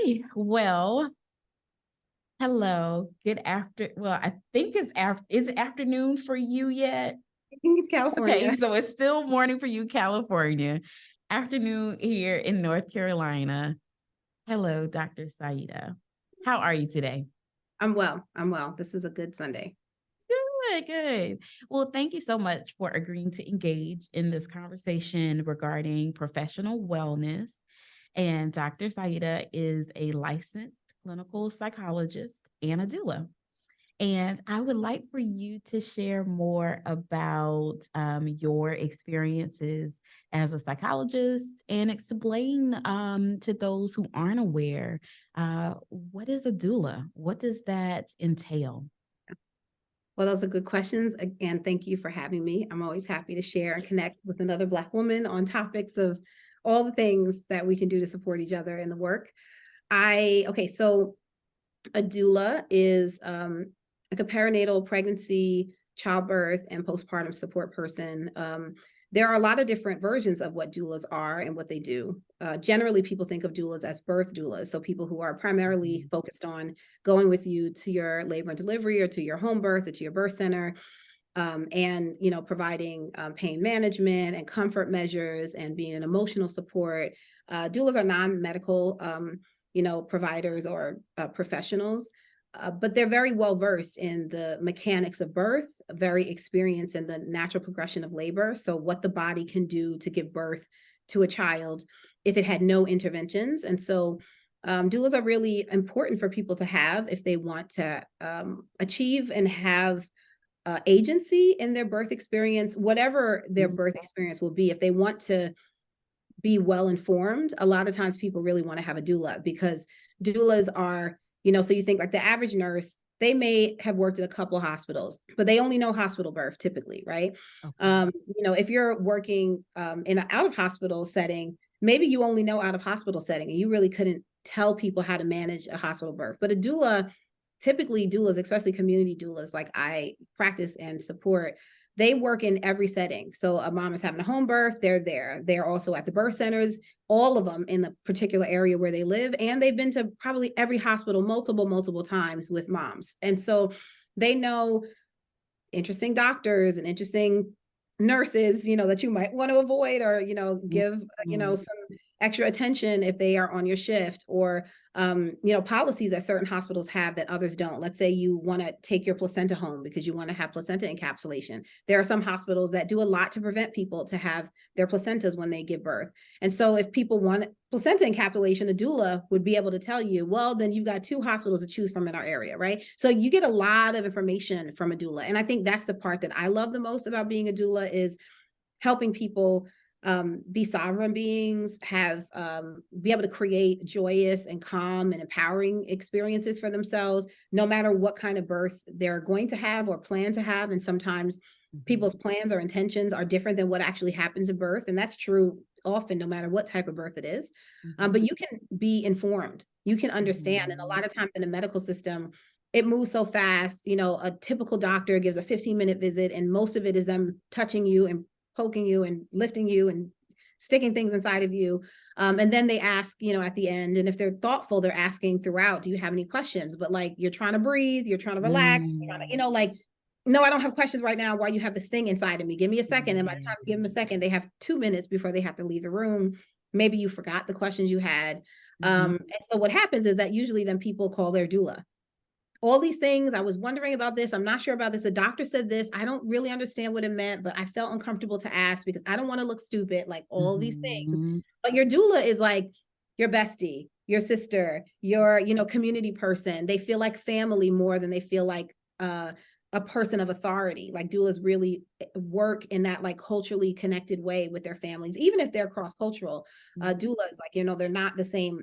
Okay, well, hello. I think is it afternoon for you yet? In California. Okay, so it's still morning for you, California. Afternoon here in North Carolina. Hello, Dr. Sayida. How are you today? I'm well. I'm well. This is a good Sunday. Good, good. Well, thank you so much for agreeing to engage in this conversation regarding professional wellness. And Dr. Sayida is a licensed clinical psychologist and a doula. And I would like for you to share more about your experiences as a psychologist and explain to those who aren't aware, what is a doula? What does that entail? Well, those are good questions. Again, thank you for having me. I'm always happy to share and connect with another Black woman on topics of all the things that we can do to support each other in the work. So a doula is like a perinatal pregnancy, childbirth, and postpartum support person. There are a lot of different versions of what doulas are and what they do. Generally, people think of doulas as birth doulas, so people who are primarily focused on going with you to your labor and delivery or to your home birth or to your birth center, and providing pain management and comfort measures and being an emotional support. Doulas are non-medical providers or professionals. But they're very well versed in the mechanics of birth, very experienced in the natural progression of labor. So what the body can do to give birth to a child if it had no interventions. And so doulas are really important for people to have if they want to achieve and have agency in their birth experience, whatever their birth experience will be. If they want to be well informed, a lot of times people really want to have a doula, because doulas are, so you think like the average nurse, they may have worked at a couple hospitals, but they only know hospital birth typically, right? Okay. If you're working in an out of hospital setting, maybe you only know out of hospital setting and you really couldn't tell people how to manage a hospital birth. But a doula, typically doulas, especially community doulas like I practice and support, they work in every setting. So a mom is having a home birth, they're there. They're also at the birth centers, all of them in the particular area where they live. And they've been to probably every hospital multiple times with moms. And so they know interesting doctors and interesting nurses, that you might want to avoid, or, give, some extra attention if they are on your shift, or, policies that certain hospitals have that others don't. Let's say you want to take your placenta home because you want to have placenta encapsulation. There are some hospitals that do a lot to prevent people to have their placentas when they give birth. And so if people want placenta encapsulation, a doula would be able to tell you, well, then you've got 2 hospitals to choose from in our area, right? So you get a lot of information from a doula. And I think that's the part that I love the most about being a doula, is helping people be sovereign beings, be able to create joyous and calm and empowering experiences for themselves, no matter what kind of birth they're going to have or plan to have. And sometimes people's plans or intentions are different than what actually happens at birth. And that's true often, no matter what type of birth it is. But you can be informed, you can understand. And a lot of times in the medical system, it moves so fast. A typical doctor gives a 15-minute visit, and most of it is them touching you and poking you and lifting you and sticking things inside of you. And then they ask, at the end, and if they're thoughtful, they're asking throughout, do you have any questions? But like, you're trying to breathe, you're trying to relax, you're trying to, no, I don't have questions right now while you have this thing inside of me. Give me a second. And by the time you give them a second, they have 2 minutes before they have to leave the room. Maybe you forgot the questions you had. And so what happens is that usually then people call their doula. All these things, I was wondering about this, I'm not sure about this, a doctor said this, I don't really understand what it meant, but I felt uncomfortable to ask because I don't want to look stupid, like all these things. But your doula is like your bestie, your sister, your, community person. They feel like family more than they feel like a person of authority. Like doulas really work in that like culturally connected way with their families, even if they're cross-cultural. Doulas, like, they're not the same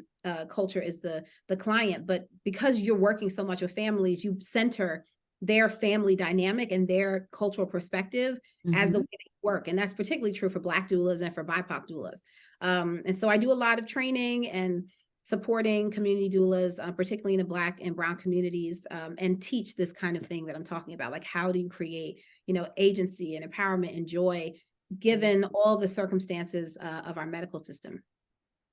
culture as the client, but because you're working so much with families, you center their family dynamic and their cultural perspective as the way they work. And that's particularly true for Black doulas and for BIPOC doulas. And so I do a lot of training and supporting community doulas, particularly in the Black and Brown communities, and teach this kind of thing that I'm talking about. Like, how do you create, agency and empowerment and joy, given all the circumstances of our medical system?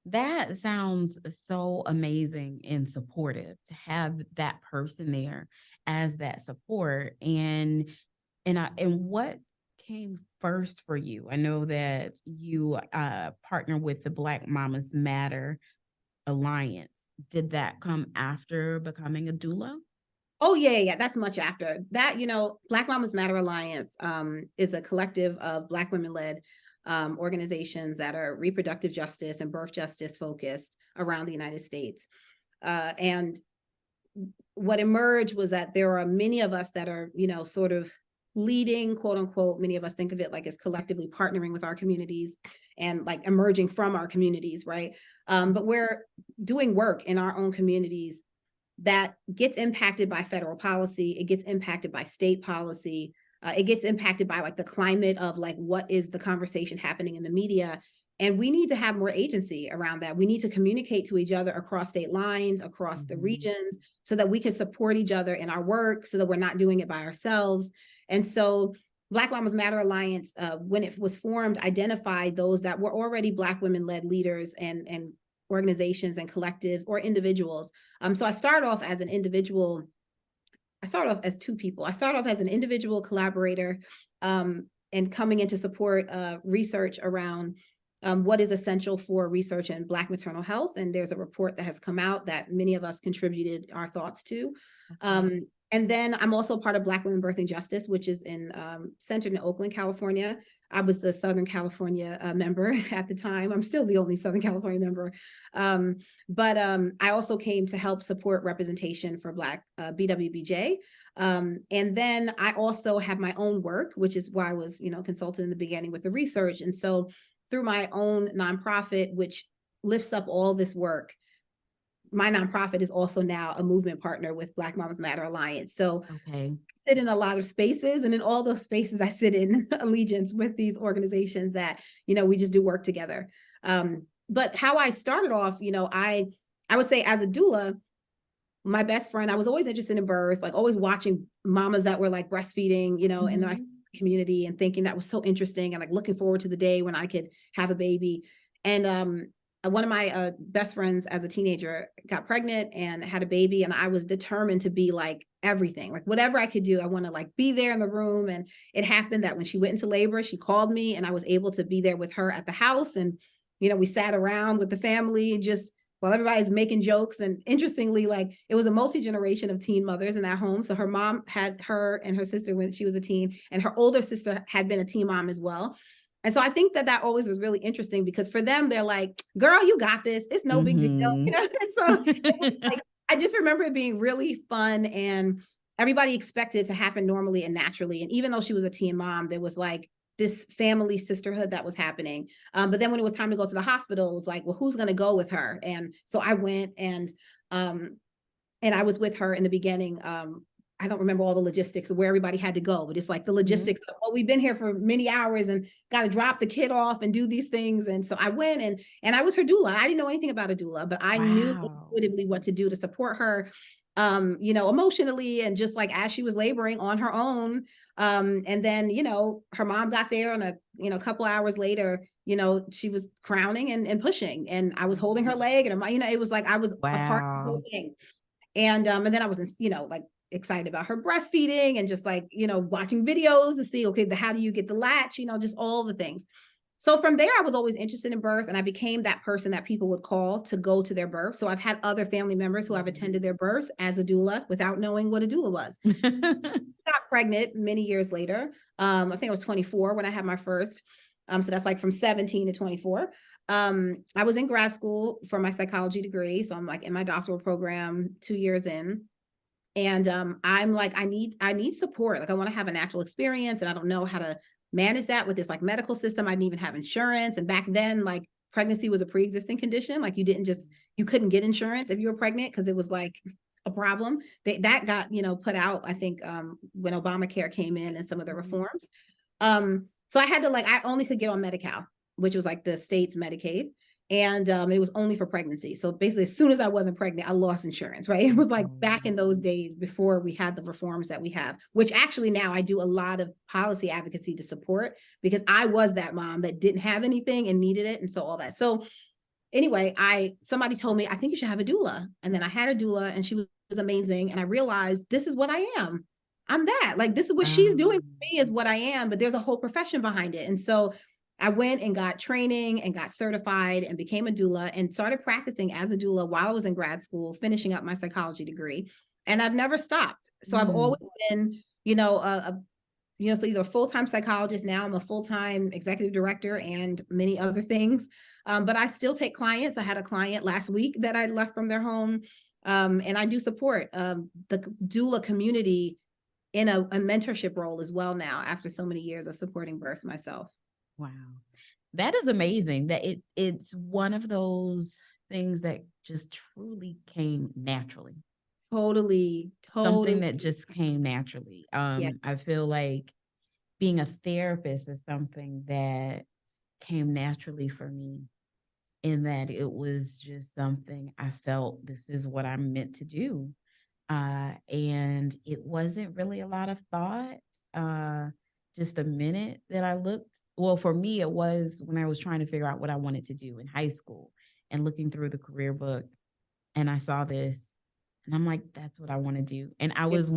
That sounds so amazing and supportive to have that person there as that support. And what came first for you? I know that you partner with the Black Mamas Matter Alliance. Did that come after becoming a doula? Oh yeah. That's much after that. Black Mamas Matter Alliance is a collective of Black women-led organizations that are reproductive justice and birth justice focused around the United States. And what emerged was that there are many of us that are, sort of leading, quote unquote, many of us think of it like as collectively partnering with our communities and like emerging from our communities, right? But we're doing work in our own communities that gets impacted by federal policy. It gets impacted by state policy. It gets impacted by like the climate of like, what is the conversation happening in the media? And we need to have more agency around that. We need to communicate to each other across state lines, across the regions, so that we can support each other in our work, so that we're not doing it by ourselves. And so Black Mamas Matter Alliance, when it was formed, identified those that were already Black women-led leaders and organizations and collectives or individuals. So I started off as an individual. I started off as two people. I started off as an individual collaborator and coming in to support research around what is essential for research in Black maternal health. And there's a report that has come out that many of us contributed our thoughts to. And then I'm also part of Black Women Birthing Justice, which is centered in Oakland, California. I was the Southern California member at the time. I'm still the only Southern California member. But I also came to help support representation for Black BWBJ. And then I also have my own work, which is why I was, consulted in the beginning with the research. And so through my own nonprofit, which lifts up all this work, my nonprofit is also now a movement partner with Black Mamas Matter Alliance. So I sit in a lot of spaces, and in all those spaces, I sit in allegiance with these organizations that, we just do work together. But how I started off, I would say as a doula, my best friend, I was always interested in birth, like always watching mamas that were like breastfeeding, in the community, and thinking that was so interesting, and like looking forward to the day when I could have a baby. And one of my best friends as a teenager got pregnant and had a baby, and I was determined to be like everything, like whatever I could do, I want to like be there in the room. And it happened that when she went into labor, she called me, and I was able to be there with her at the house. And we sat around with the family just while everybody's making jokes. And interestingly, like it was a multi-generation of teen mothers in that home. So her mom had her and her sister when she was a teen, and her older sister had been a teen mom as well. And so I think that always was really interesting, because for them, they're like, girl, you got this. It's no big deal. And so it was like, I just remember it being really fun, and everybody expected it to happen normally and naturally. And even though she was a teen mom, there was like this family sisterhood that was happening. But then when it was time to go to the hospital, it was like, well, who's going to go with her? And so I went, and I was with her in the beginning. I don't remember all the logistics of where everybody had to go, but it's like the logistics of, well, we've been here for many hours and got to drop the kid off and do these things. And so I went, and I was her doula. I didn't know anything about a doula, but I knew intuitively what to do to support her, emotionally, and just like as she was laboring on her own. And then, her mom got there, and a couple hours later, she was crowning and pushing, and I was holding her leg, and it was like I was a part of the whole thing. And then I was, like excited about her breastfeeding, and just like, watching videos to see, okay, how do you get the latch, just all the things. So from there, I was always interested in birth, and I became that person that people would call to go to their birth. So I've had other family members who have attended their births as a doula without knowing what a doula was. Got pregnant many years later. I think I was 24 when I had my first. So that's like from 17 to 24. I was in grad school for my psychology degree. So I'm like in my doctoral program, 2 years in. And I'm like, I need support. Like I want to have a natural experience, and I don't know how to manage that with this like medical system. I didn't even have insurance. And back then, like pregnancy was a pre-existing condition. Like you couldn't get insurance if you were pregnant, because it was like a problem. That got, put out, I think, when Obamacare came in and some of the reforms. So I had to I only could get on Medi-Cal, which was like the state's Medicaid. And it was only for pregnancy. So basically, as soon as I wasn't pregnant, I lost insurance, right? It was like back in those days before we had the reforms that we have, which actually now I do a lot of policy advocacy to support, because I was that mom that didn't have anything and needed it. And so all that. So anyway, somebody told me, I think you should have a doula. And then I had a doula and she was amazing. And I realized this is what I am. I'm that. Like, this is what she's doing for me is what I am, but there's a whole profession behind it. And so I went and got training and got certified and became a doula and started practicing as a doula while I was in grad school, finishing up my psychology degree. And I've never stopped. So I've always been, so either a full-time psychologist, now I'm a full-time executive director and many other things. But I still take clients. I had a client last week that I left from their home. And I do support the doula community in a mentorship role as well now, after so many years of supporting births myself. Wow. That is amazing that it's one of those things that just truly came naturally. Totally. Something that just came naturally. Yeah. I feel like being a therapist is something that came naturally for me, in that it was just something I felt this is what I'm meant to do. And it wasn't really a lot of thought. Just the minute that I looked, well, for me, it was when I was trying to figure out what I wanted to do in high school and looking through the career book, and I saw this and I'm like, that's what I want to do. And I was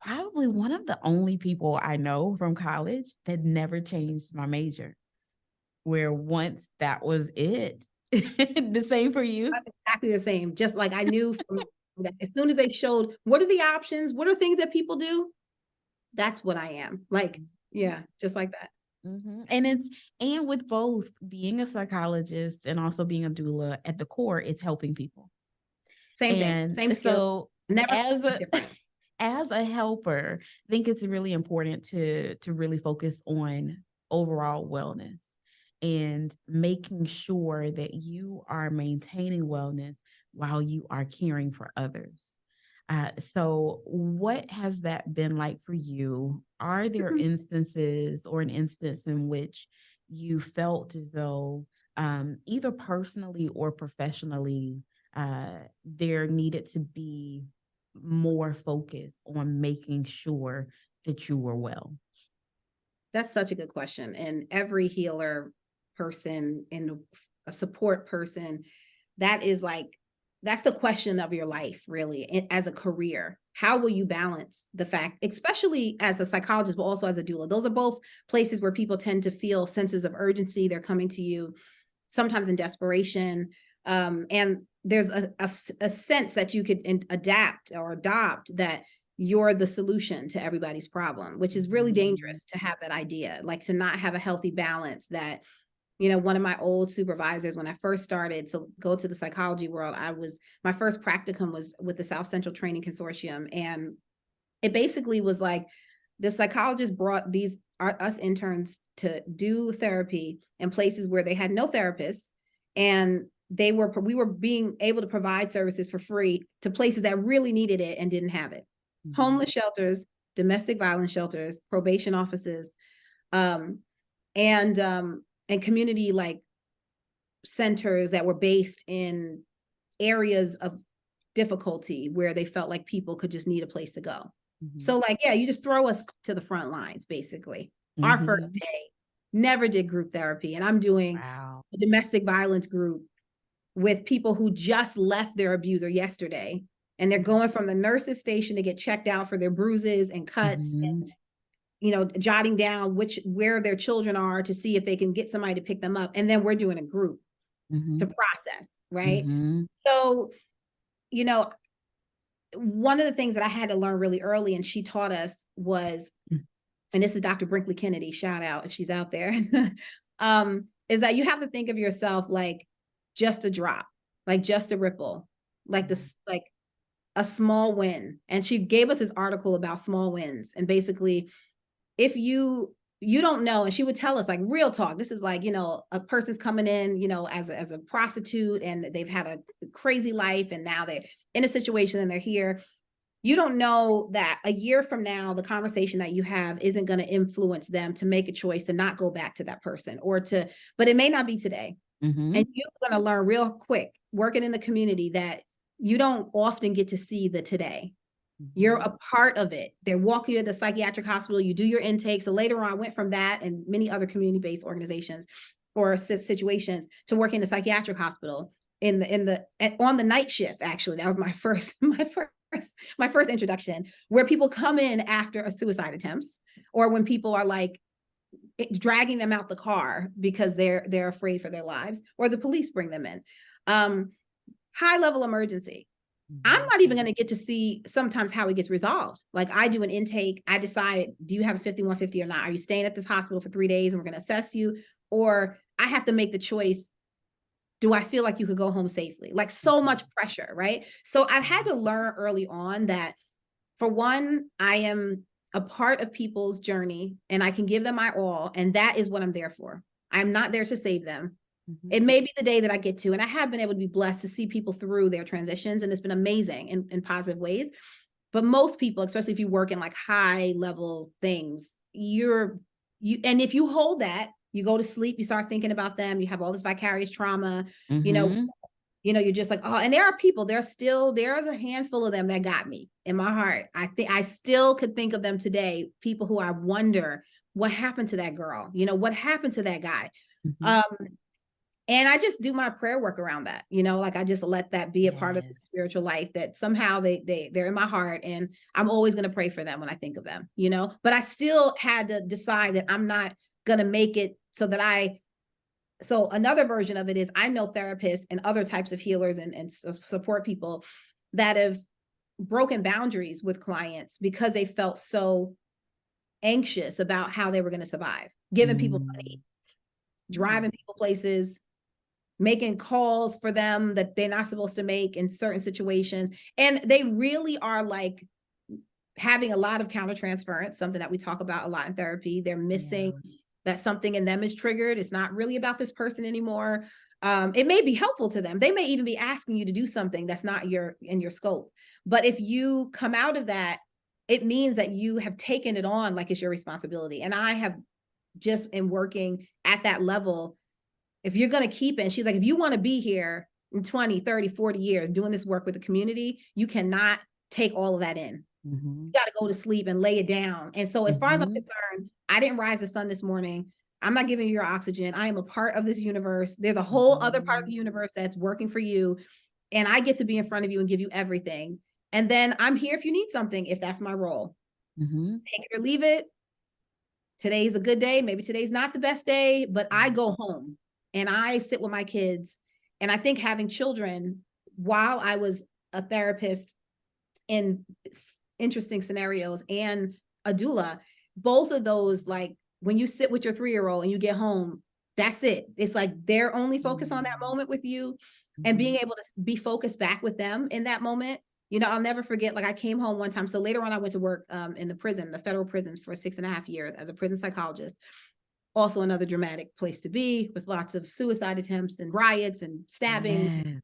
probably one of the only people I know from college that never changed my major, where once that was it. The same for you? That's exactly the same. Just like I knew from that, as soon as they showed what are the options, what are things that people do, that's what I am. Like, yeah, just like that. And with both being a psychologist and also being a doula, at the core, it's helping people. Same thing, same skill. So Never as a helper, I think it's really important to really focus on overall wellness and making sure that you are maintaining wellness while you are caring for others. So what has that been like for you? Are there instances or an instance in which you felt as though either personally or professionally, there needed to be more focus on making sure that you were well? That's such a good question. And every healer person and a support person, that's the question of your life, really, as a career. How will you balance the fact, especially as a psychologist, but also as a doula? Those are both places where people tend to feel senses of urgency. They're coming to you sometimes in desperation. And there's a sense that you could adapt or adopt that you're the solution to everybody's problem, which is really dangerous to have that idea, like to not have a healthy balance. That, one of my old supervisors, when I first started to go to the psychology world, my first practicum was with the South Central Training Consortium. And it basically was like the psychologist brought us interns to do therapy in places where they had no therapists, and we were being able to provide services for free to places that really needed it and didn't have it. Homeless shelters, domestic violence shelters, probation offices, and community centers that were based in areas of difficulty where they felt like people could just need a place to go. So you just throw us to the front lines, basically. Our first day, never did group therapy. And I'm doing a domestic violence group with people who just left their abuser yesterday. And they're going from the nurse's station to get checked out for their bruises and cuts, and, jotting down where their children are to see if they can get somebody to pick them up. And then we're doing a group to process, right? So, one of the things that I had to learn really early, and she taught us, was, and this is Dr. Brinkley Kennedy, shout out if she's out there, is that you have to think of yourself like just a drop, like just a ripple, like a small win. And she gave us this article about small wins. And basically, if you don't know, and she would tell us, like, real talk, this is like, a person's coming in, as a prostitute, and they've had a crazy life, and now they're in a situation and they're here. You don't know that a year from now, the conversation that you have isn't going to influence them to make a choice to not go back to that person, but it may not be today. And you're going to learn real quick, working in the community, that you don't often get to see the today. You're a part of it. They walk you to the psychiatric hospital, you do your intake. So later on, I went from that and many other community-based organizations. or situations to work in a psychiatric hospital on the night shift. Actually, that was my first introduction, where people come in after a suicide attempts, or when people are like dragging them out the car because they're afraid for their lives, or the police bring them in. High level emergency. I'm not even going to get to see sometimes how it gets resolved. Like, I do an intake. I decide, do you have a 5150 or not? Are you staying at this hospital for 3 days and we're going to assess you? Or I have to make the choice. Do I feel like you could go home safely? Like, so much pressure, right? So I've had to learn early on that, for one, I am a part of people's journey and I can give them my all. And that is what I'm there for. I'm not there to save them. It may be the day that I get to, and I have been able to be blessed to see people through their transitions, and it's been amazing in positive ways. But most people, especially if you work in like high level things, and if you hold that, you go to sleep, you start thinking about them, you have all this vicarious trauma, you're just like, oh, and there are people, there's a handful of them that got me in my heart. I think I still could think of them today, people who I wonder what happened to that girl, what happened to that guy. And I just do my prayer work around that, like I just let that be a part of the spiritual life, that somehow they're in my heart, and I'm always going to pray for them when I think of them, but I still had to decide that I'm not going to make it so another version of it is, I know therapists and other types of healers and support people that have broken boundaries with clients because they felt so anxious about how they were going to survive, giving people money, driving people places, making calls for them that they're not supposed to make in certain situations. And they really are like having a lot of countertransference, something that we talk about a lot in therapy. They're missing that something in them is triggered. It's not really about this person anymore. It may be helpful to them. They may even be asking you to do something that's not in your scope. But if you come out of that, it means that you have taken it on like it's your responsibility. And I have just in working at that level, if you're going to keep it, and she's like, if you want to be here in 20, 30, 40 years doing this work with the community, you cannot take all of that in. You got to go to sleep and lay it down. And so as far as I'm concerned, I didn't rise the sun this morning. I'm not giving you your oxygen. I am a part of this universe. There's a whole other part of the universe that's working for you. And I get to be in front of you and give you everything. And then I'm here if you need something, if that's my role. Take it or leave it. Today's a good day. Maybe today's not the best day, but I go home and I sit with my kids. And I think having children while I was a therapist in interesting scenarios and a doula, both of those, like when you sit with your 3-year-old and you get home, that's it. It's like they're only focused on that moment with you, and being able to be focused back with them in that moment. I'll never forget, like I came home one time. So later on, I went to work in the federal prisons for 6.5 years as a prison psychologist. Also another dramatic place to be, with lots of suicide attempts and riots and stabbings,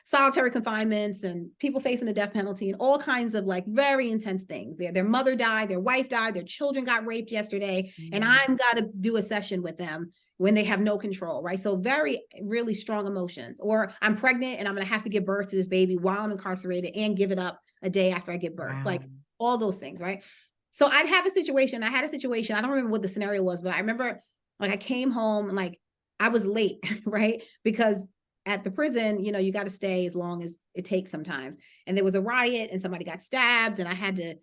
solitary confinements, and people facing the death penalty, and all kinds of like very intense things. Their mother died, their wife died, their children got raped yesterday, and I'm got to do a session with them when they have no control, right? So very, really strong emotions. Or I'm pregnant and I'm going to have to give birth to this baby while I'm incarcerated and give it up a day after I give birth. Like all those things, right? So I had a situation. I don't remember what the scenario was, but I remember like I came home and like I was late, right? Because at the prison, you got to stay as long as it takes sometimes. And there was a riot and somebody got stabbed, and I had to,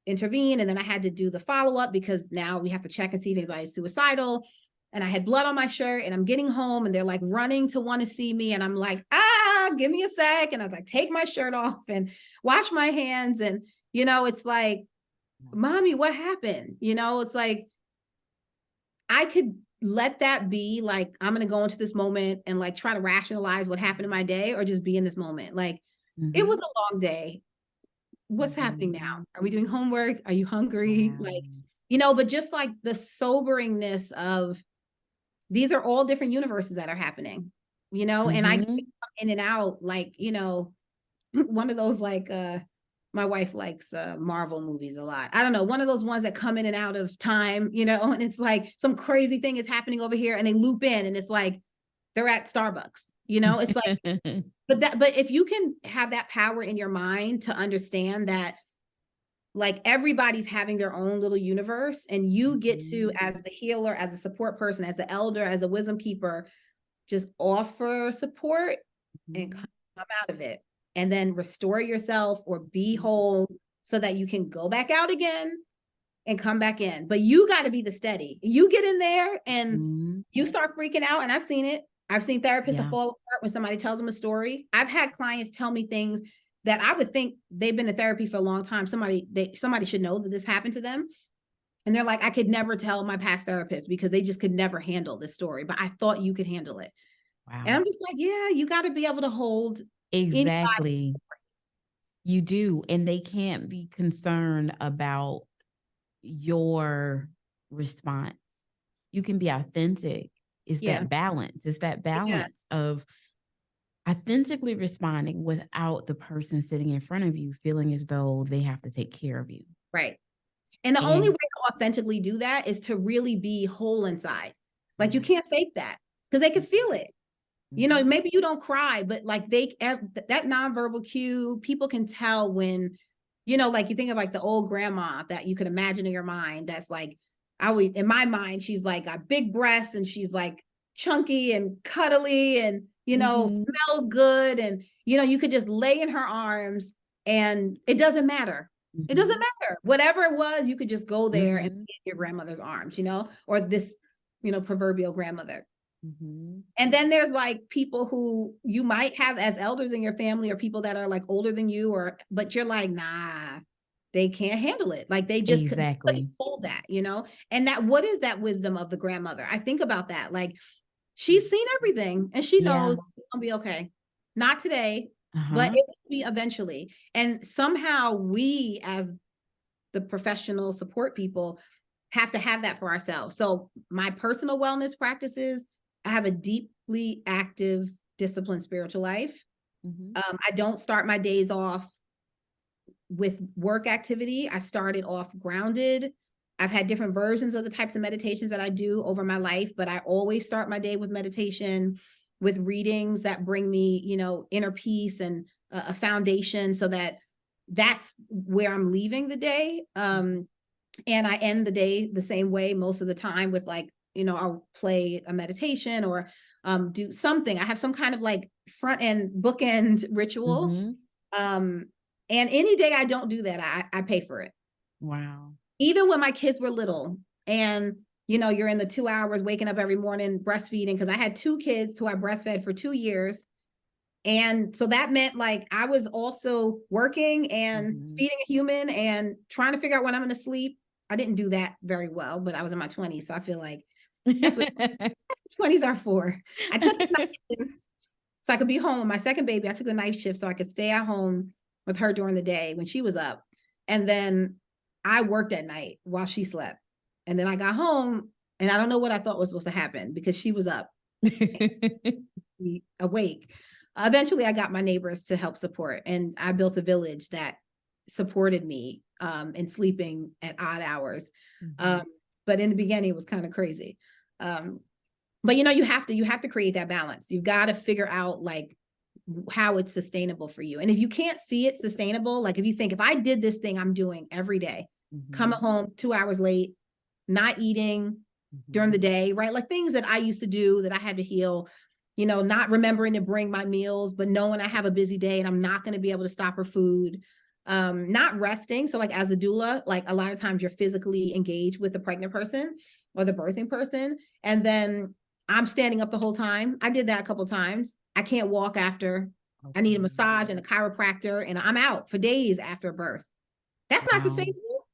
intervene. And then I had to do the follow-up because now we have to check and see if anybody's suicidal. And I had blood on my shirt, and I'm getting home and they're like running to want to see me. And I'm like, give me a sec. And I was like, take my shirt off and wash my hands. And, it's like, mommy, what happened? It's like, I could let that be like, I'm going to go into this moment and like try to rationalize what happened in my day, or just be in this moment. Like, it was a long day. What's happening now? Are we doing homework? Are you hungry? Like, but just like the soberingness of, these are all different universes that are happening, and I get to come in and out, like, one of those, like, my wife likes Marvel movies a lot. I don't know, one of those ones that come in and out of time, and it's like some crazy thing is happening over here and they loop in and it's like they're at Starbucks, it's like, but if you can have that power in your mind to understand that like everybody's having their own little universe, and you get to, Mhm. as the healer, as a support person, as the elder, as a wisdom keeper, just offer support and Mhm. come out of it, and then restore yourself or be whole so that you can go back out again and come back in. But you got to be the steady. You get in there and Mhm. you start freaking out, and I've seen it. I've seen therapists Yeah. fall apart when somebody tells them a story. I've had clients tell me things that I would think they've been in therapy for a long time. Somebody should know that this happened to them. And they're like, I could never tell my past therapist because they just could never handle this story, but I thought you could handle it. And Wow. I'm just like, yeah, you got to be able to hold anybody. Exactly. You do. And they can't be concerned about your response. You can be authentic. It's Yeah. that balance. It's that Yeah. balance of authentically responding without the person sitting in front of you feeling as though they have to take care of you. Right. And the only way And to authentically do that is to really be whole inside. Like you yeah. can't fake that because they can feel it. You know, Mhm. maybe you don't cry, but like that nonverbal cue, people can tell when, you know, like you think of like the old grandma that you could imagine in your mind. That's like, I always, in my mind, she's like got big breasts and she's like chunky and cuddly and, you know, Mhm. smells good. And, you know, you could just lay in her arms and it doesn't matter. It doesn't Mhm. matter. Whatever it was, you could just go there and Mhm. be in your grandmother's arms, you know, or this, you know, proverbial grandmother. Mhm. And then there's like people who you might have as elders in your family or people that are like older than you, or but you're like, nah, they can't handle it. Like they just couldn't Exactly. hold that, you know? And that what is that wisdom of the grandmother? I think about that. Like she's seen everything and she Yeah. knows it's gonna be okay. Not today, but Uh-huh. it will be eventually. And somehow we as the professional support people have to have that for ourselves. So my personal wellness practices, I have a deeply active, disciplined spiritual life. Mhm. I don't start my days off with work activity. I started off grounded. I've had different versions of the types of meditations that I do over my life, but I always start my day with meditation, with readings that bring me, you know, inner peace and a foundation so that that's where I'm leaving the day. And I end the day the same way most of the time with like, you know, I'll play a meditation or do something. I have some kind of like front end bookend ritual. Mhm. Um, and any day I don't do that, I pay for it. Wow. Even when my kids were little and you know, you're in the 2 hours waking up every morning breastfeeding because I had two kids who I breastfed for 2 years. And so that meant like I was also working and Mhm. feeding a human and trying to figure out when I'm going to sleep. I didn't do that very well, but I was in my 20s. So I feel like that's what 20s are for. I took the night shift so I could be home with my second baby. I took the night shift so I could stay at home with her during the day when she was up. And then I worked at night while she slept. And then I got home and I don't know what I thought was supposed to happen because she was up awake. Eventually, I got my neighbors to help support, and I built a village that supported me in sleeping at odd hours. Um, Mhm. but in the beginning, it was kind of crazy. Um, but you know, you have to create that balance. You've got to figure out like how it's sustainable for you. And if you can't see it sustainable, like if you think if I did this thing I'm doing every day, coming Mhm. home 2 hours late, not eating during the Mhm. day, right? Like things that I used to do that I had to heal, you know, not remembering to bring my meals, but knowing I have a busy day and I'm not going to be able to stop her food. Not resting. So, like as a doula, like a lot of times you're physically engaged with the pregnant person or the birthing person. And then I'm standing up the whole time. I did that a couple times. I can't walk after. I need a Okay. massage and a chiropractor, and I'm out for days after birth. That's not Wow. sustainable.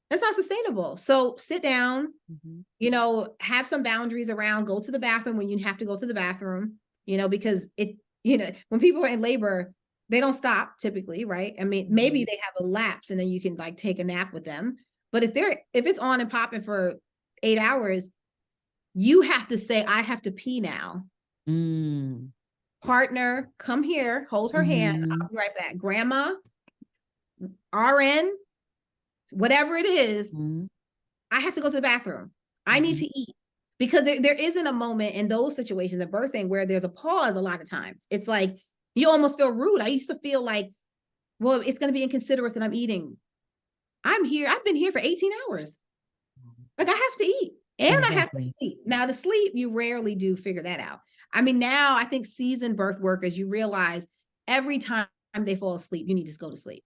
That's not sustainable. So sit down, Mhm. you know, have some boundaries around, go to the bathroom when you have to go to the bathroom, you know, because it, you know, when people are in labor, they don't stop typically, right? I mean, maybe Mhm. they have a lapse and then you can like take a nap with them. But if it's on and popping for 8 hours, you have to say, I have to pee now. Mm. Partner, come here, hold her hand. Mhm. I'll be right back. Grandma, RN, whatever it is, Mhm. I have to go to the bathroom. I need Mhm. to eat. Because there isn't a moment in those situations of birthing where there's a pause a lot of times. It's like you almost feel rude. I used to feel like, well, it's going to be inconsiderate that I'm eating. I've been here for 18 hours. Like, I have to eat and I have to Exactly. sleep. Now, the sleep, you rarely do figure that out. I mean, now I think seasoned birth workers, you realize every time they fall asleep, you need to go to sleep.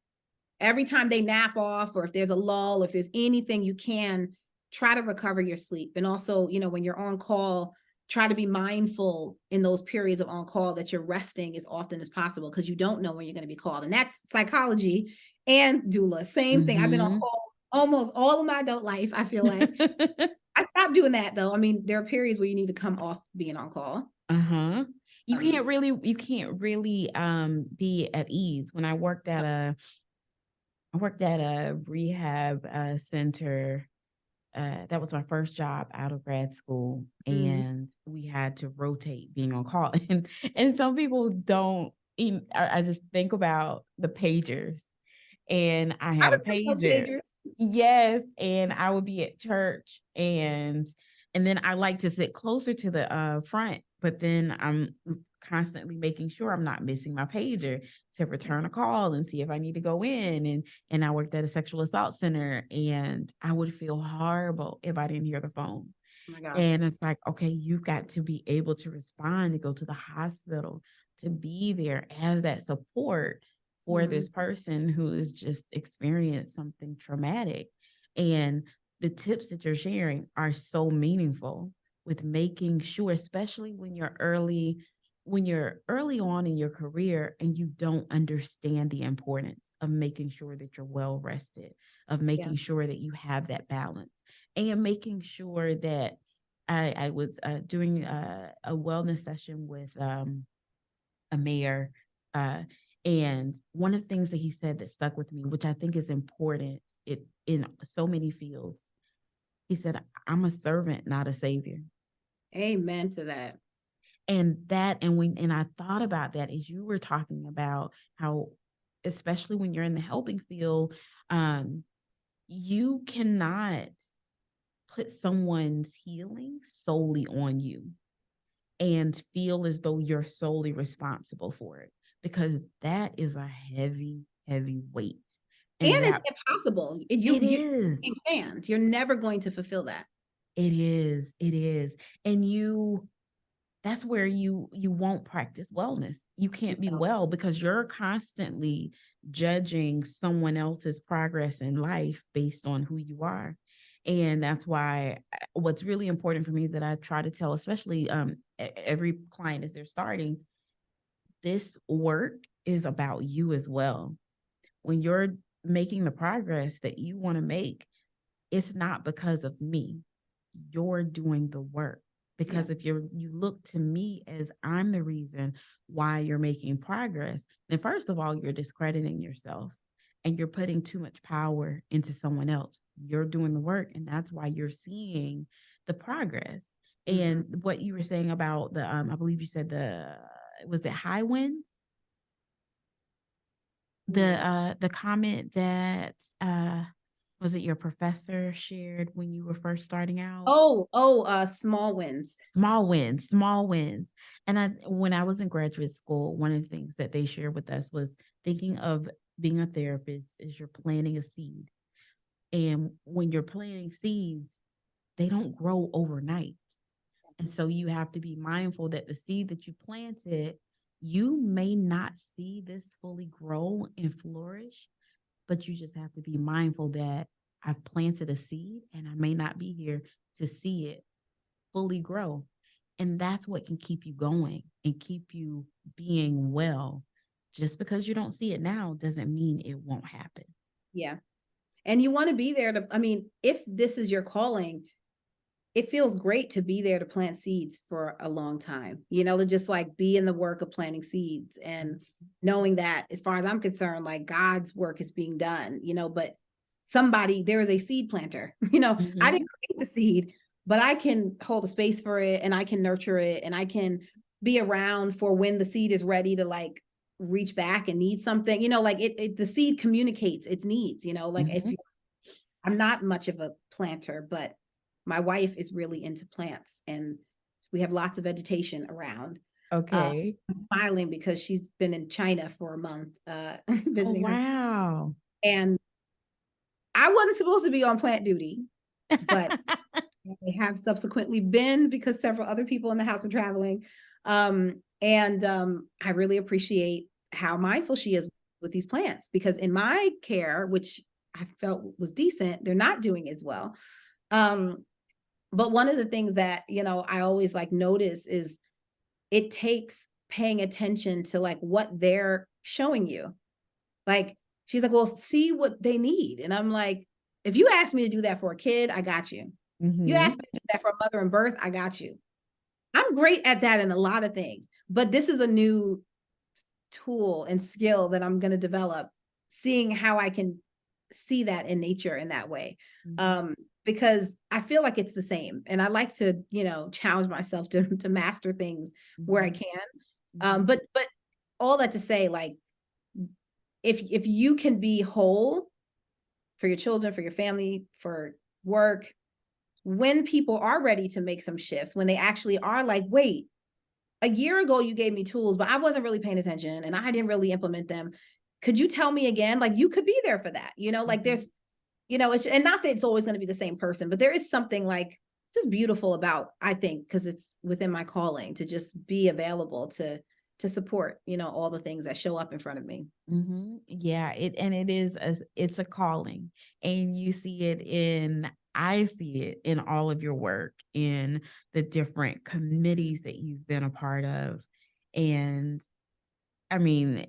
Every time they nap off, or if there's a lull, if there's anything you can, try to recover your sleep. And also, when you're on call, try to be mindful in those periods of on call that you're resting as often as possible, because you don't know when you're going to be called. And that's psychology and doula. Same thing. I've been on Mhm. call almost all of my adult life, I feel like. I stopped doing that though. I mean, there are periods where you need to come off being on call. Uh-huh. You Um, can't really be at ease. When I worked at a rehab center. That was my first job out of grad school, mm, and we had to rotate being on call. And some people don't even, I just think about the pagers, and I I had a remember those pager. pagers. Yes, and I would be at church, and then I like to sit closer to the front, but then I'm constantly making sure I'm not missing my pager to return a call and see if I need to go in. And I worked at a sexual assault center, and I would feel horrible if I didn't hear the phone. Oh my gosh. And it's like, okay, you've got to be able to respond, to go to the hospital, to be there as that support for Mm, this person who has just experienced something traumatic. And the tips that you're sharing are so meaningful with making sure, especially when you're early on in your career and you don't understand the importance of making sure that you're well rested, of yeah. making sure that you have that balance, and making sure that I was doing a wellness session with a mayor. Uh, and one of the things that he said that stuck with me, which I think is important in so many fields, he said, I'm a servant, not a savior. Amen to that. And I thought about that as you were talking about how, especially when you're in the helping field, um, you cannot put someone's healing solely on you and feel as though you're solely responsible for it, because that is a heavy, heavy weight. And And it's that impossible. it You is, can't stand. You're never going to fulfill that. it is. And that's where you won't practice wellness. You can't be No. well because you're constantly judging someone else's progress in life based on who you are. And that's why what's really important for me that I try to tell, especially every client as they're starting, this work is about you as well. When you're making the progress that you want to make, it's not because of me. You're doing the work. Yeah. Because if you look to me as I'm the reason why you're making progress, then first of all, you're discrediting yourself and you're putting too much power into someone else. You're doing the work, and that's why you're seeing the progress. Mhm. And what you were saying about I believe you said was it high wind? Mm. The comment that was it your professor shared when you were first starting out? Small wins. Small wins, small wins. And when I was in graduate school, one of the things that they shared with us was thinking of being a therapist is you're planting a seed. And when you're planting seeds, they don't grow overnight. And so you have to be mindful that the seed that you planted, you may not see this fully grow and flourish, but you just have to be mindful that I've planted a seed and I may not be here to see it fully grow. And that's what can keep you going and keep you being well. Just because you don't see it now doesn't mean it won't happen. Yeah. And you want to be there to, I mean, if this is your calling, it feels great to be there to plant seeds for a long time, to just like be in the work of planting seeds and knowing that as far as I'm concerned, like God's work is being done, but there is a seed planter, I didn't Mhm. create the seed, but I can hold a space for it and I can nurture it and I can be around for when the seed is ready to like reach back and need something, like the seed communicates its needs, like if Mhm. I'm not much of a planter, but my wife is really into plants and we have lots of vegetation around. Okay. I'm smiling because she's been in China for a month, Oh, visiting her. wow. And I wasn't supposed to be on plant duty, but they have subsequently been because several other people in the house were traveling. I really appreciate how mindful she is with these plants, because in my care, which I felt was decent, they're not doing as well. But one of the things that, I always like notice is it takes paying attention to like what they're showing you. Like, she's like, well, see what they need. And I'm like, if you ask me to do that for a kid, I got you. You ask me to do that for a mother in birth, I got you. I'm great at that in a lot of things, but this is a new tool and skill that I'm going to develop, seeing how I can see that in nature in that way. Because I feel like it's the same. And I like to, challenge myself to master things where I can. But all that to say, like, if you can be whole for your children, for your family, for work, when people are ready to make some shifts, when they actually are like, wait, a year ago you gave me tools, but I wasn't really paying attention and I didn't really implement them. Could you tell me again? Like, you could be there for that, like there's, and not that it's always going to be the same person, but there is something like just beautiful about, I think, because it's within my calling to just be available to support, all the things that show up in front of me. Yeah, it's a calling, and you see it I see it in all of your work, in the different committees that you've been a part of. And I mean,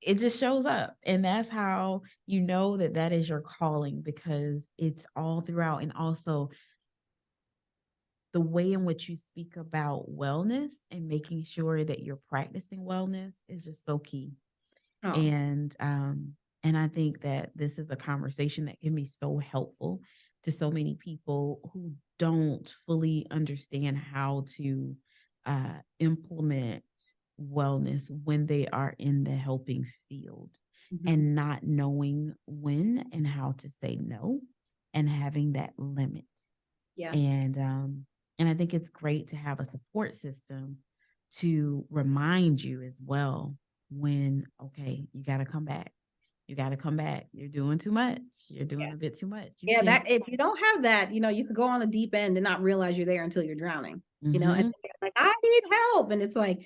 it just shows up, and that's how you know that is your calling, because it's all throughout. And also the way in which you speak about wellness and making sure that you're practicing wellness is just so key. Oh. And I think that this is a conversation that can be so helpful to so many people who don't fully understand how to implement wellness when they are in the helping field, and not knowing when and how to say no, and having that limit. Yeah. And I think it's great to have a support system to remind you as well when, okay, you got to come back. You got to come back. You're doing too much. You're doing a bit too much. That if you don't have that, you could go on a deep end and not realize you're there until you're drowning, and like, I need help. And it's like,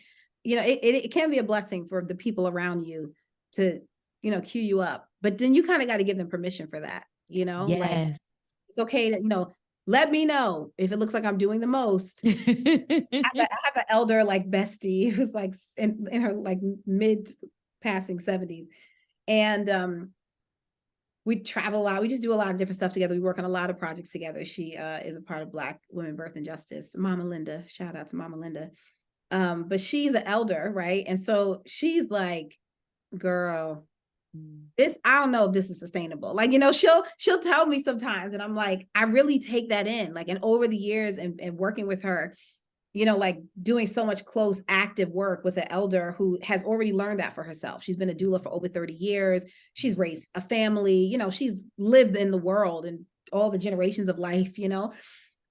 it can be a blessing for the people around you to, cue you up, but then you kind of got to give them permission for that, like, it's okay to, let me know if it looks like I'm doing the most. I have an elder like bestie who's like in her like mid passing 70s. And we travel a lot. We just do a lot of different stuff together. We work on a lot of projects together. She is a part of Black Women Birth and Justice. Mama Linda, shout out to Mama Linda. But she's an elder, right? And so she's like, girl, this, I don't know if this is sustainable. Like, she'll tell me sometimes, and I'm like, I really take that in. Like, and over the years and working with her, like doing so much close active work with an elder who has already learned that for herself. She's been a doula for over 30 years. She's raised a family, she's lived in the world and all the generations of life,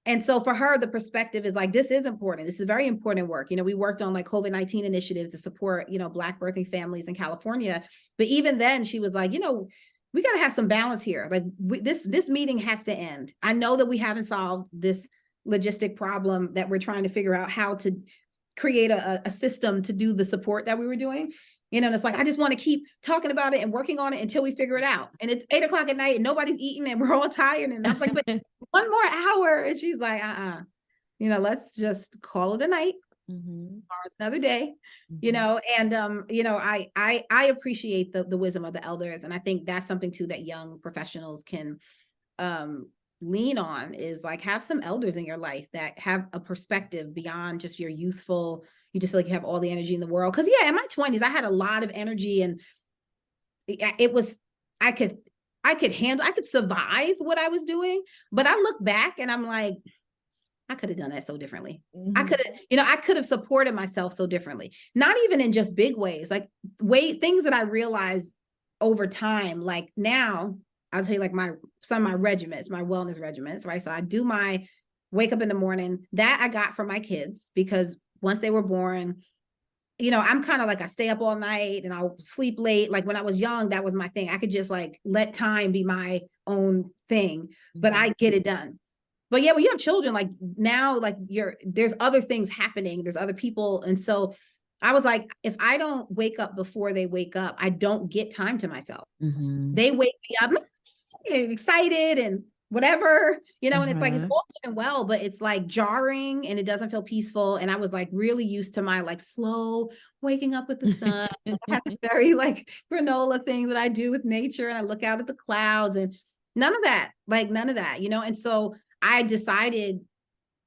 And so for her, the perspective is like, this is important. This is very important work. We worked on like COVID-19 initiatives to support, Black birthing families in California. But even then she was like, we got to have some balance here. Like, this meeting has to end. I know that we haven't solved this logistic problem that we're trying to figure out how to create a system to do the support that we were doing. And it's like, I just want to keep talking about it and working on it until we figure it out. And it's 8 o'clock at night and nobody's eating and we're all tired. And I'm like, but one more hour. And she's like, let's just call it a night. Tomorrow's another day, and I appreciate the wisdom of the elders. And I think that's something too that young professionals can lean on, is like, have some elders in your life that have a perspective beyond just your youthful, you just feel like you have all the energy in the world. Because in my 20s I had a lot of energy, and it was, I could survive what I was doing. But I look back and I'm like, I could have done that so differently. I could have supported myself so differently, not even in just big ways, like things that I realized over time. Like now I'll tell you, like some of my regimens, my wellness regimens, right? So I do wake up in the morning, that I got from my kids, because once they were born, you know, I'm kind of like, I stay up all night and I'll sleep late. Like when I was young, that was my thing. I could just like let time be my own thing, but I get it done. But yeah, when you have children, like now, like there's other things happening. There's other people. And so I was like, if I don't wake up before they wake up, I don't get time to myself. They wake me up excited and whatever, you know, and it's like, it's all good and well, but it's like jarring and it doesn't feel peaceful. And I was like really used to my like slow waking up with the sun. I have this very like granola thing that I do with nature, and I look out at the clouds and none of that, you know? And so I decided,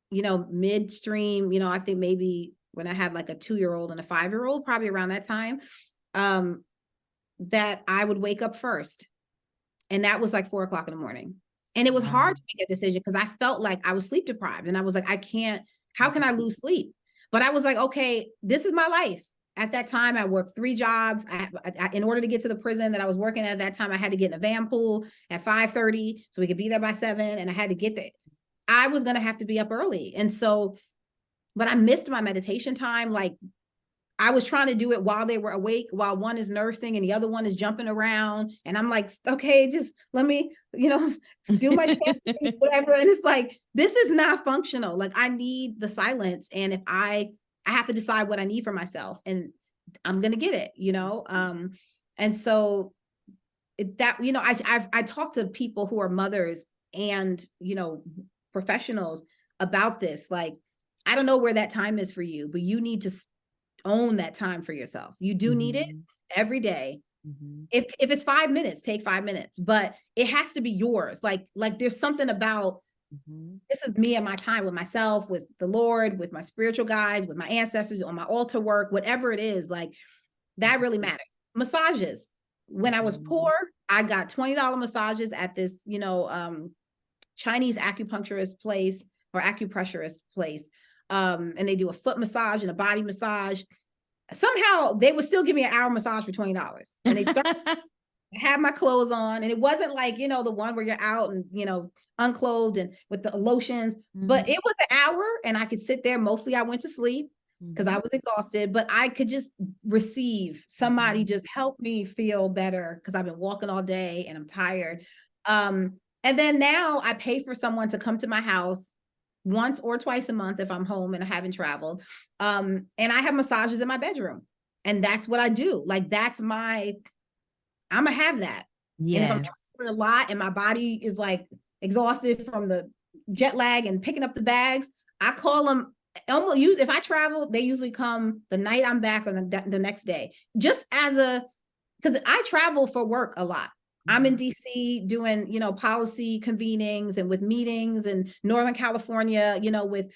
you know, midstream, you know, I think maybe when I had like a 2-year-old and a 5-year-old, probably around that time, that I would wake up first. And that was like 4 o'clock in the morning. And it was hard to make a decision because I felt like I was sleep deprived. And I was like, how can I lose sleep? But I was like, okay, this is my life. At that time, I worked 3 jobs. In order to get to the prison that I was working at that time, I had to get in a van pool at 5:30 so we could be there by 7. And I had to get there. I was going to have to be up early. And so, but I missed my meditation time. Like I was trying to do it while they were awake, while one is nursing and the other one is jumping around. And I'm like, okay, just let me, you know, do my whatever. And it's like, this is not functional. Like I need the silence. And if I have to decide what I need for myself, and I'm going to get it, you know? And so that, you know, I talk to people who are mothers and, you know, professionals about this. Like, I don't know where that time is for you, but you need to own that time for yourself. You do need it every day. If it's 5 minutes, take 5 minutes, but it has to be yours. Like there's something about this is me and my time with myself, with the Lord, with my spiritual guides, with my ancestors, on my altar work, whatever it is, like that really matters. Massages. When I was poor, I got $20 massages at this, you know, Chinese acupuncturist place or acupressurist place. And they do a foot massage and a body massage. Somehow they would still give me an hour massage for $20. And they started have my clothes on. And it wasn't like, you know, the one where you're out and, you know, unclothed and with the lotions, but it was an hour and I could sit there. Mostly I went to sleep because I was exhausted, but I could just receive somebody just help me feel better because I've been walking all day and I'm tired. And then now I pay for someone to come to my house once or twice a month if I'm home and I haven't traveled. And I have massages in my bedroom. And that's what I do. Like that's I'm gonna have that. Yes. And if I'm traveling a lot and my body is like exhausted from the jet lag and picking up the bags, I call them almost if I travel, they usually come the night I'm back or the next day. Just as because I travel for work a lot. I'm in DC doing, you know, policy convenings and with meetings in Northern California, you know, with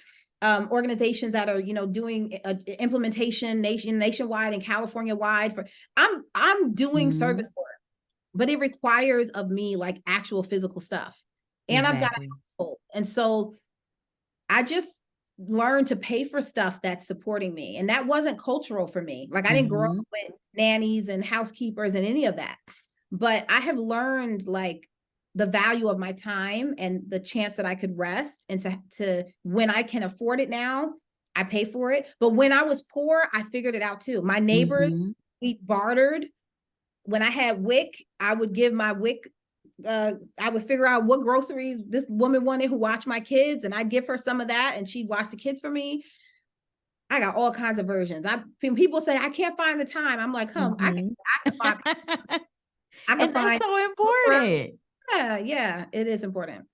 organizations that are, you know, doing implementation nationwide and California wide. I'm doing service work, but it requires of me like actual physical stuff. And I've got a household. And so I just learned to pay for stuff that's supporting me. And that wasn't cultural for me. Like I didn't grow up with nannies and housekeepers and any of that. But I have learned like the value of my time and the chance that I could rest and to when I can afford it now, I pay for it. But when I was poor, I figured it out too. My neighbors, we bartered. When I had WIC, I would give my WIC, I would figure out what groceries this woman wanted who watched my kids, and I'd give her some of that and she'd watch the kids for me. I got all kinds of versions. People say, I can't find the time. I'm like, I can find and that's so important. Yeah, it is important.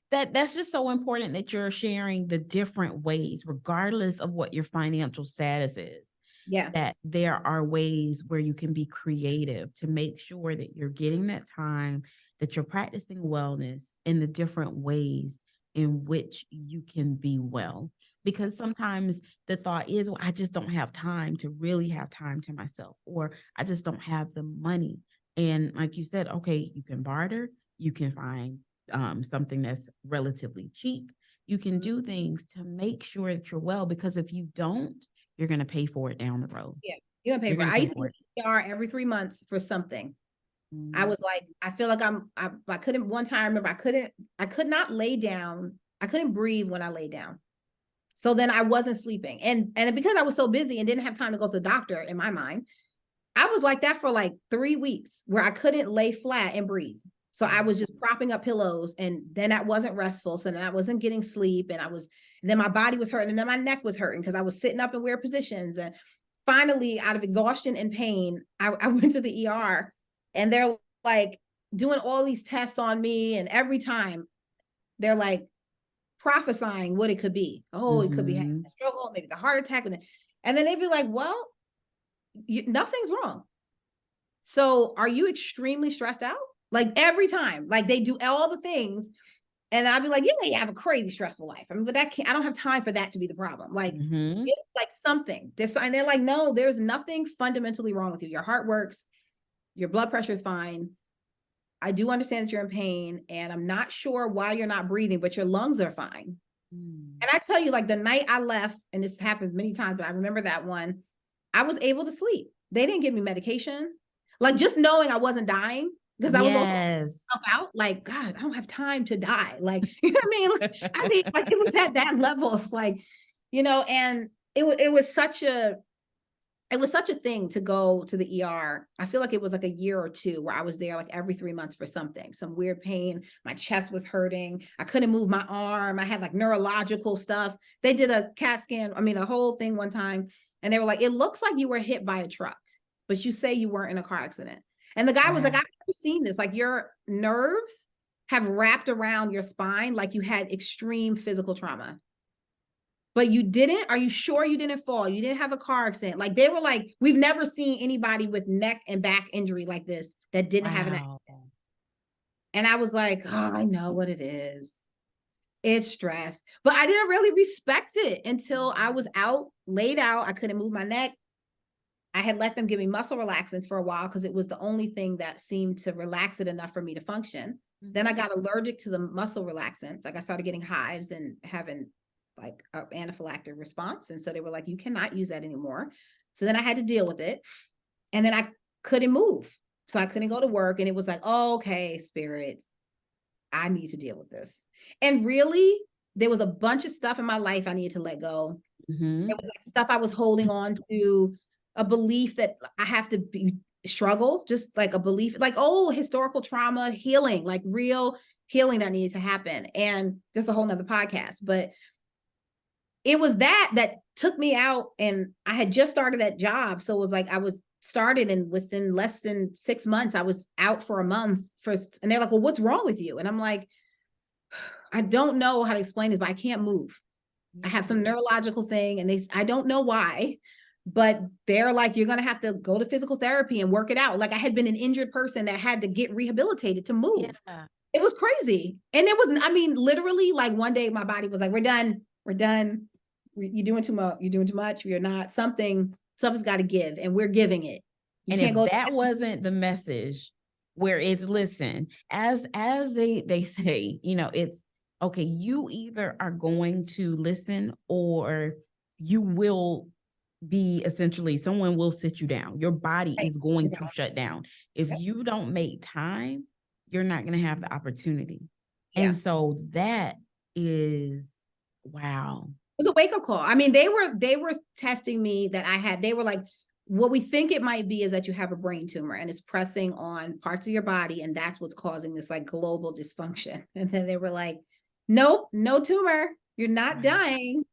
That's just so important that you're sharing the different ways, regardless of what your financial status is. Yeah. That there are ways where you can be creative to make sure that you're getting that time, that you're practicing wellness in the different ways in which you can be well. Because sometimes the thought is, well, I just don't have time to really have time to myself, or I just don't have the money. And like you said, okay, you can barter, you can find something that's relatively cheap. You can do things to make sure that you're well, because if you don't, you're going to pay for it down the road. Yeah, you're going to pay for it. I used to do ER every 3 months for something. I was like, I feel like I couldn't, one time I remember I could not lay down. I couldn't breathe when I lay down. So then I wasn't sleeping. And because I was so busy and didn't have time to go to the doctor in my mind, I was like that for like 3 weeks where I couldn't lay flat and breathe. So I was just propping up pillows, and then that wasn't restful. So then I wasn't getting sleep, and then my body was hurting, and then my neck was hurting because I was sitting up in weird positions. And finally, out of exhaustion and pain, I went to the ER, and they're like doing all these tests on me. And every time they're like prophesying what it could be. Oh, it could be having a stroke, maybe the heart attack. And then they'd be like, well, nothing's wrong. So are you extremely stressed out? Like every time, like they do all the things. And I'd be like, yeah, you have a crazy stressful life. I mean, but I don't have time for that to be the problem. Like, it's like something. And they're like, no, there's nothing fundamentally wrong with you. Your heart works. Your blood pressure is fine. I do understand that you're in pain, and I'm not sure why you're not breathing, but your lungs are fine. And I tell you, like the night I left, and this happens many times, but I remember that one, I was able to sleep. They didn't give me medication. Like just knowing I wasn't dying, because I was also myself out, like, God, I don't have time to die. Like, you know what I mean? Like it was at that level of like, and it was such a thing to go to the ER. I feel like it was like a year or two where I was there like every 3 months for some weird pain. My chest was hurting. I couldn't move my arm. I had like neurological stuff. They did a CAT scan, a whole thing one time. And they were like, it looks like you were hit by a truck, but you say you weren't in a car accident. And the guy was like, I've never seen this. Like your nerves have wrapped around your spine like you had extreme physical trauma. But you didn't? Are you sure you didn't fall? You didn't have a car accident? Like they were like, we've never seen anybody with neck and back injury like this that didn't have an accident. And I was like, oh, I know what it is. It's stress. But I didn't really respect it until I was laid out. I couldn't move my neck. I had let them give me muscle relaxants for a while because it was the only thing that seemed to relax it enough for me to function. Then I got allergic to the muscle relaxants. Like I started getting hives and having like an anaphylactic response. And so they were like, you cannot use that anymore. So then I had to deal with it. And then I couldn't move. So I couldn't go to work. And it was like, oh, okay, spirit, I need to deal with this. And really, there was a bunch of stuff in my life I needed to let go. It was like stuff I was holding on to, a belief that I have to struggle, just like a belief, like, oh, historical trauma, healing, like real healing that needed to happen. And there's a whole nother podcast, but it was that took me out, and I had just started that job. So it was like, I was started, and within less than 6 months, I was out for a month first. And they're like, well, what's wrong with you? And I'm like, I don't know how to explain this, but I can't move. I have some neurological thing, and I don't know why, but they're like, you're going to have to go to physical therapy and work it out. Like I had been an injured person that had to get rehabilitated to move. Yeah. It was crazy. And it was, literally like one day my body was like, we're done. You're doing too much. You're doing too much. You're not. Something's got to give, and we're giving it. And if that wasn't the message, where it's, listen, as they say, it's okay, you either are going to listen, or you will be essentially, someone will sit you down. Your body is going to shut down. If you don't make time, you're not going to have the opportunity. Yeah. And so that is, wow. It was a wake-up call. They were testing me that they were like, what we think it might be is that you have a brain tumor, and it's pressing on parts of your body, and that's what's causing this like global dysfunction. And then they were like, nope, no tumor. You're not dying.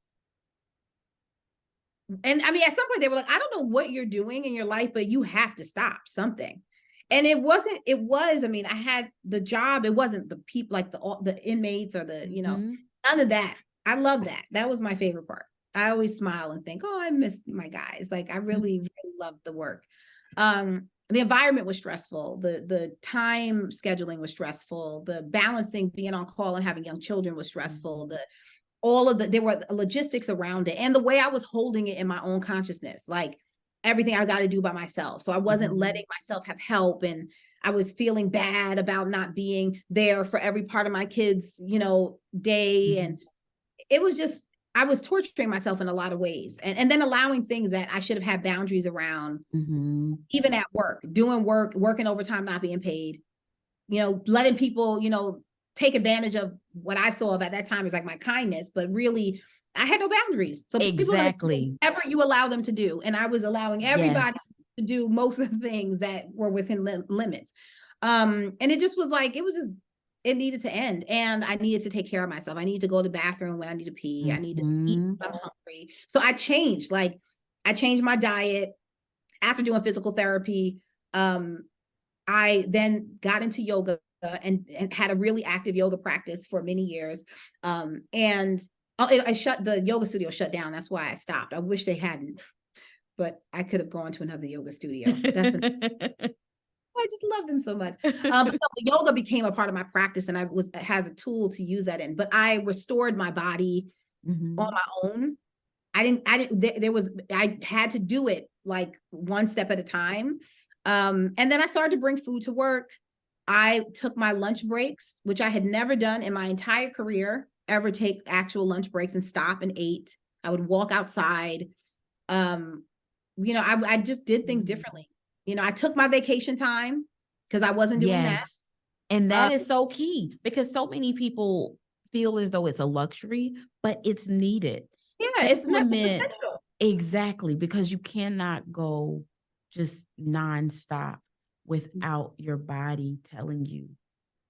And at some point they were like, I don't know what you're doing in your life, but you have to stop something. And it was, I had the job. It wasn't the people, like the inmates or the, none of that. I love that. That was my favorite part. I always smile and think, oh, I miss my guys. Like I really, really loved the work. The environment was stressful. The time scheduling was stressful. The balancing being on call and having young children was stressful. There were logistics around it, and the way I was holding it in my own consciousness, like everything I got to do by myself. So I wasn't letting myself have help, and I was feeling bad about not being there for every part of my kids, day. And it was just, I was torturing myself in a lot of ways, and then allowing things that I should have had boundaries around, even at work, doing work, working overtime, not being paid, letting people, take advantage of what I saw of at that time is like my kindness, but really I had no boundaries. So people are going to do Exactly. whatever you allow them to do. And I was allowing everybody Yes. to do most of the things that were within limits. And it just was like, it needed to end. And I needed to take care of myself. I needed to go to the bathroom when I need to pee. I need to eat Mhm. when I'm hungry. So I changed my diet after doing physical therapy. I then got into yoga and had a really active yoga practice for many years. And the yoga studio shut down. That's why I stopped. I wish they hadn't, but I could have gone to another yoga studio. I just love them so much. So yoga became a part of my practice, and I has a tool to use that in. But I restored my body on Mhm. my own. I had to do it like one step at a time. And then I started to bring food to work. I took my lunch breaks, which I had never done in my entire career, ever take actual lunch breaks and stop and ate. I would walk outside. I just did things differently. I took my vacation time because I wasn't doing that. Yes. And Um, that is so key because so many people feel as though it's a luxury, but it's needed. yeah, it's Implement essential. exactly because you cannot go just nonstop without your body telling you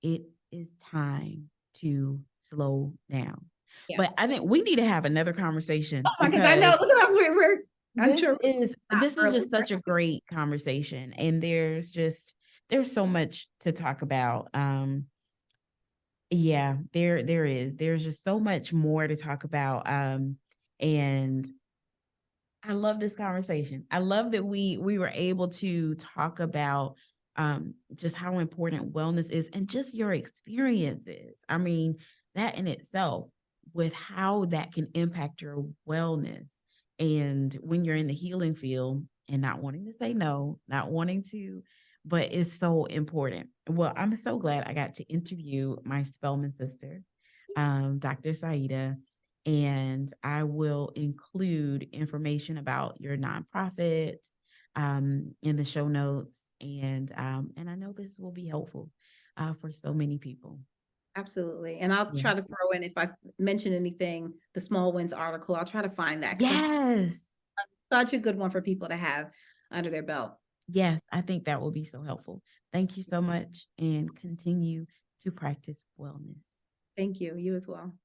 it is time to slow down. Yeah. But I think we need to have another conversation Because I know, because look at us, I'm this sure is stop this is early. just such a great conversation, and there's so much to talk about. Yeah, there's just so much more to talk about. And I love this conversation. I love that we were able to talk about just how important wellness is and just your experiences. I mean, that in itself with how that can impact your wellness. And when you're in the healing field and not wanting to say no, not wanting to, but it's so important. Well, I'm so glad I got to interview my Spelman sister, Dr. Sayida, and I will include information about your nonprofit in the show notes, and I know this will be helpful for so many people. Absolutely. And I'll Yeah. try to throw in, if I mention anything, the Small Wins article, I'll try to find that because that's Yes. such a good one for people to have under their belt. Yes, I think that will be so helpful. Thank you so much, and continue to practice wellness. Thank you. You as well.